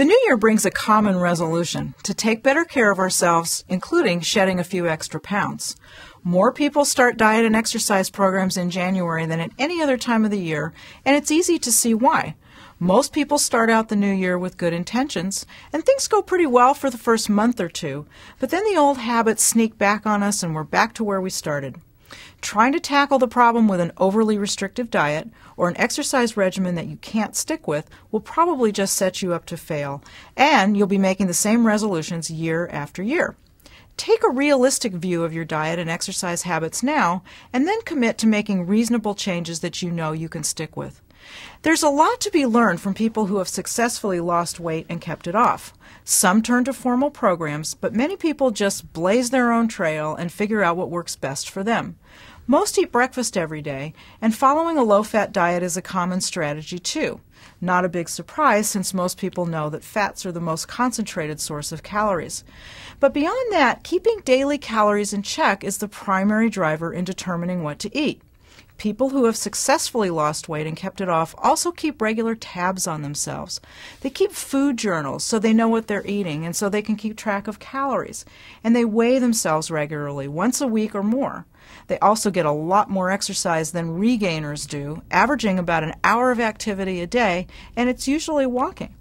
The new year brings a common resolution to take better care of ourselves, including shedding a few extra pounds. More people start diet and exercise programs in January than at any other time of the year, and it's easy to see why. Most people start out the new year with good intentions, and things go pretty well for the first month or two, but then the old habits sneak back on us and we're back to where we started. Trying to tackle the problem with an overly restrictive diet or an exercise regimen that you can't stick with will probably just set you up to fail, and you'll be making the same resolutions year after year. Take a realistic view of your diet and exercise habits now, and then commit to making reasonable changes that you know you can stick with. There's a lot to be learned from people who have successfully lost weight and kept it off. Some turn to formal programs, but many people just blaze their own trail and figure out what works best for them. Most eat breakfast every day, and following a low-fat diet is a common strategy too. Not a big surprise, since most people know that fats are the most concentrated source of calories. But beyond that, keeping daily calories in check is the primary driver in determining what to eat. People who have successfully lost weight and kept it off also keep regular tabs on themselves. They keep food journals so they know what they're eating and so they can keep track of calories. And they weigh themselves regularly, once a week or more. They also get a lot more exercise than regainers do, averaging about an hour of activity a day, and it's usually walking.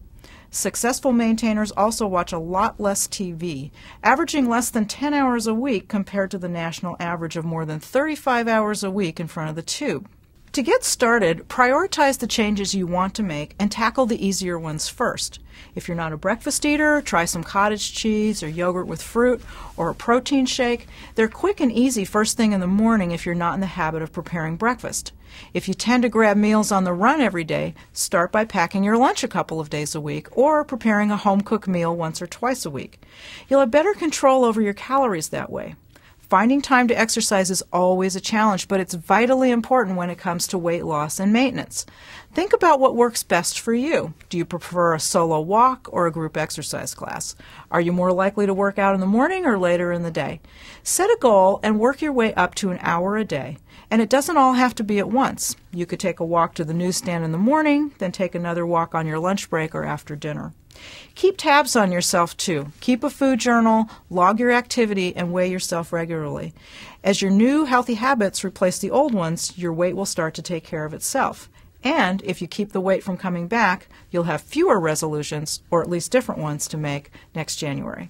Successful maintainers also watch a lot less TV, averaging less than 10 hours a week compared to the national average of more than 35 hours a week in front of the tube. To get started, prioritize the changes you want to make and tackle the easier ones first. If you're not a breakfast eater, try some cottage cheese or yogurt with fruit or a protein shake. They're quick and easy first thing in the morning if you're not in the habit of preparing breakfast. If you tend to grab meals on the run every day, start by packing your lunch a couple of days a week or preparing a home-cooked meal once or twice a week. You'll have better control over your calories that way. Finding time to exercise is always a challenge, but it's vitally important when it comes to weight loss and maintenance. Think about what works best for you. Do you prefer a solo walk or a group exercise class? Are you more likely to work out in the morning or later in the day? Set a goal and work your way up to an hour a day. And it doesn't all have to be at once. You could take a walk to the newsstand in the morning, then take another walk on your lunch break or after dinner. Keep tabs on yourself too. Keep a food journal, log your activity, and weigh yourself regularly. As your new healthy habits replace the old ones, your weight will start to take care of itself. And if you keep the weight from coming back, you'll have fewer resolutions, or at least different ones, to make next January.